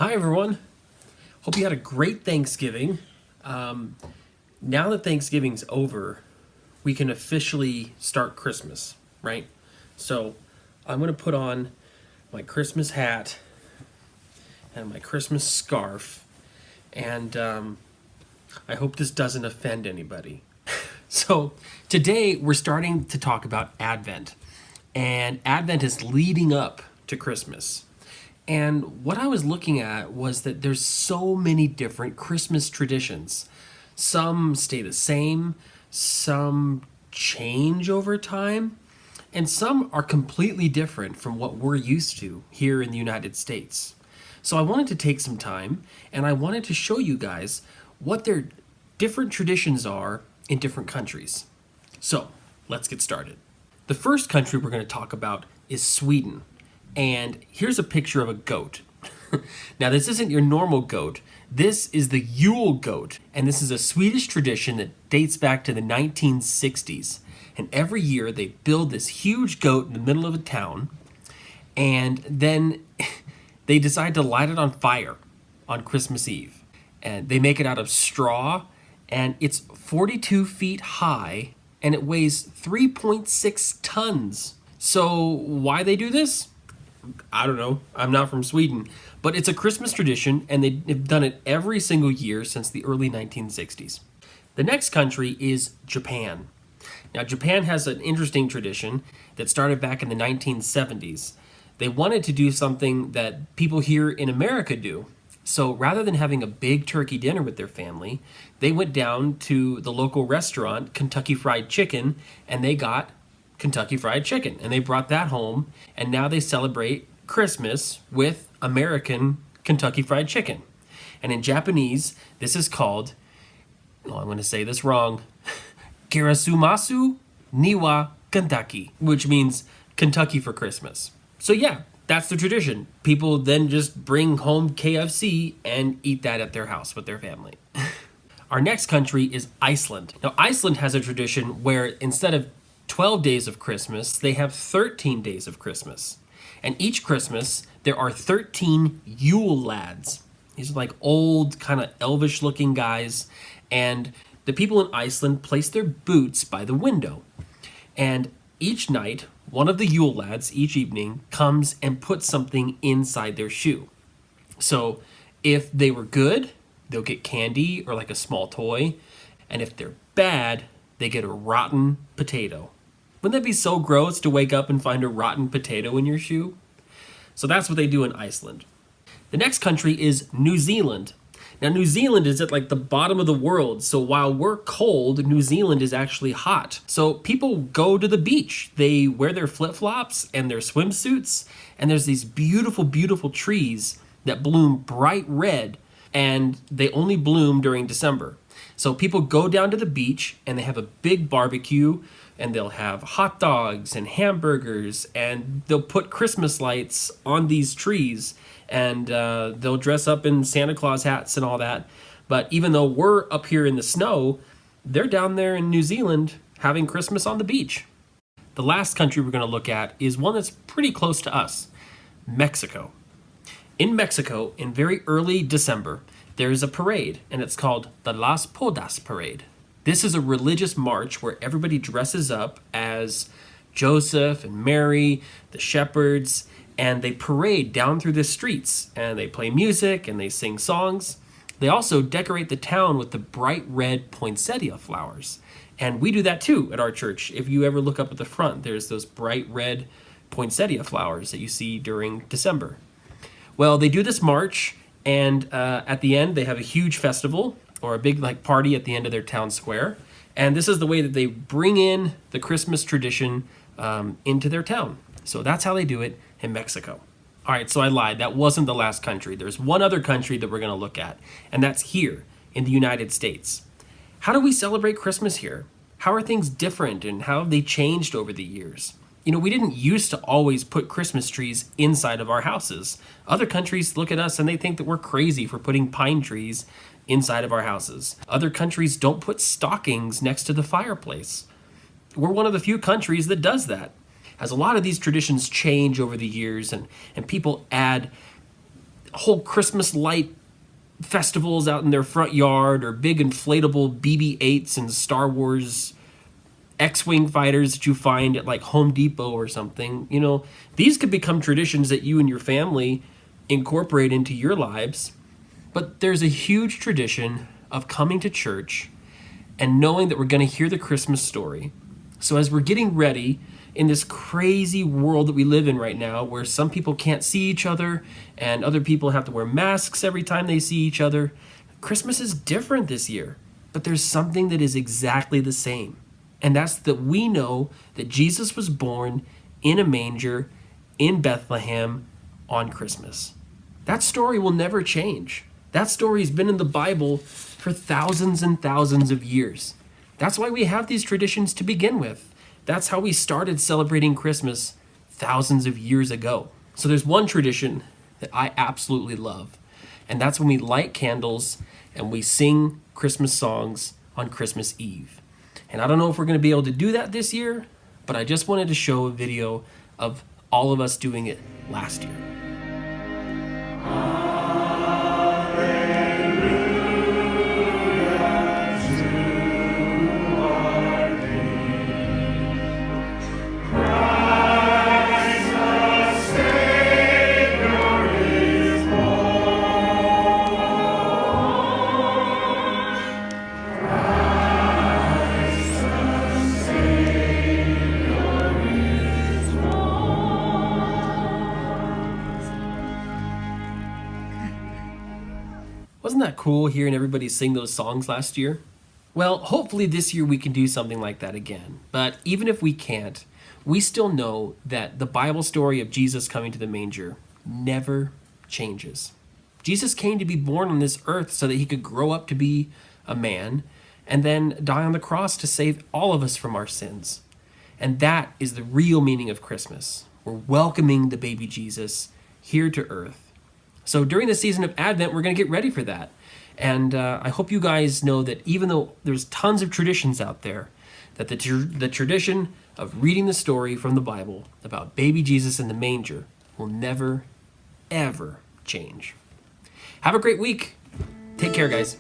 Hi, everyone. Hope you had a great Thanksgiving. Now that Thanksgiving's over, we can officially start Christmas, right? So I'm going to put on my Christmas hat and my Christmas scarf, and I hope this doesn't offend anybody. So today we're starting to talk about Advent, and Advent is leading up to Christmas. And what I was looking at was that there's so many different Christmas traditions. Some stay the same, some change over time, and some are completely different from what we're used to here in the United States. So I wanted to take some time and I wanted to show you guys what their different traditions are in different countries. So let's get started. The first country we're going to talk about is Sweden. And here's a picture of a goat. Now, this isn't your normal goat. This is the Yule goat. And this is a Swedish tradition that dates back to the 1960s. And every year they build this huge goat in the middle of a town. And then they decide to light it on fire on Christmas Eve. And they make it out of straw. And it's 42 feet high. And it weighs 3.6 tons. So why they do this? I don't know. I'm not from Sweden. But it's a Christmas tradition, and they've done it every single year since the early 1960s. The next country is Japan. Now, Japan has an interesting tradition that started back in the 1970s. They wanted to do something that people here in America do. So rather than having a big turkey dinner with their family, they went down to the local restaurant, Kentucky Fried Chicken, and they got Kentucky Fried Chicken, and they brought that home, and now they celebrate Christmas with American Kentucky Fried Chicken. And in Japanese, this is called, I'm going to say this wrong, Kirasumasu Niwa Kentucky, which means Kentucky for Christmas. So yeah, that's the tradition. People then just bring home KFC and eat that at their house with their family. Our next country is Iceland. Now, Iceland has a tradition where instead of 12 days of Christmas, they have 13 days of Christmas. And each Christmas, there are 13 Yule lads. These are like old, kind of elvish looking guys. And the people in Iceland place their boots by the window. And each night, one of the Yule lads, each evening, comes and puts something inside their shoe. So if they were good, they'll get candy or like a small toy. And if they're bad, they get a rotten potato. Wouldn't that be so gross to wake up and find a rotten potato in your shoe? So that's what they do in Iceland. The next country is New Zealand. Now, New Zealand is at like the bottom of the world. So while we're cold, New Zealand is actually hot. So people go to the beach. They wear their flip-flops and their swimsuits. And there's these beautiful, beautiful trees that bloom bright red. And they only bloom during December. So people go down to the beach and they have a big barbecue, and they'll have hot dogs and hamburgers, and they'll put Christmas lights on these trees, and they'll dress up in Santa Claus hats and all that. But even though we're up here in the snow, they're down there in New Zealand having Christmas on the beach. The last country we're going to look at is one that's pretty close to us, Mexico. In Mexico, in very early December, there's a parade, and it's called the Las Podas Parade. This is a religious march where everybody dresses up as Joseph and Mary, the shepherds, and they parade down through the streets, and they play music and they sing songs. They also decorate the town with the bright red poinsettia flowers. And we do that too at our church. If you ever look up at the front, there's those bright red poinsettia flowers that you see during December. Well, they do this march, and at the end, they have a huge festival or a big party at the end of their town square. And this is the way that they bring in the Christmas tradition into their town. So that's how they do it in Mexico. All right, so I lied. That wasn't the last country. There's one other country that we're going to look at, and that's here in the United States. How do we celebrate Christmas here? How are things different, and how have they changed over the years? You know, we didn't used to always put Christmas trees inside of our houses. Other countries look at us and they think that we're crazy for putting pine trees inside of our houses. Other countries don't put stockings next to the fireplace. We're one of the few countries that does that. As a lot of these traditions change over the years and people add whole Christmas light festivals out in their front yard, or big inflatable BB-8s and Star Wars X-Wing fighters that you find at like Home Depot or something. You know, these could become traditions that you and your family incorporate into your lives. But there's a huge tradition of coming to church and knowing that we're going to hear the Christmas story. So as we're getting ready in this crazy world that we live in right now, where some people can't see each other and other people have to wear masks every time they see each other, Christmas is different this year. But there's something that is exactly the same. And that's that we know that Jesus was born in a manger in Bethlehem on Christmas. That story will never change. That story has been in the Bible for thousands and thousands of years. That's why we have these traditions to begin with. That's how we started celebrating Christmas thousands of years ago. So there's one tradition that I absolutely love, and that's when we light candles and we sing Christmas songs on Christmas Eve. And I don't know if we're going to be able to do that this year, but I just wanted to show a video of all of us doing it last year. Wasn't that cool hearing everybody sing those songs last year? Well, hopefully this year we can do something like that again. But even if we can't, we still know that the Bible story of Jesus coming to the manger never changes. Jesus came to be born on this earth so that he could grow up to be a man and then die on the cross to save all of us from our sins. And that is the real meaning of Christmas. We're welcoming the baby Jesus here to earth. So during the season of Advent, we're going to get ready for that. And I hope you guys know that even though there's tons of traditions out there, that the tradition of reading the story from the Bible about baby Jesus in the manger will never, ever change. Have a great week. Take care, guys.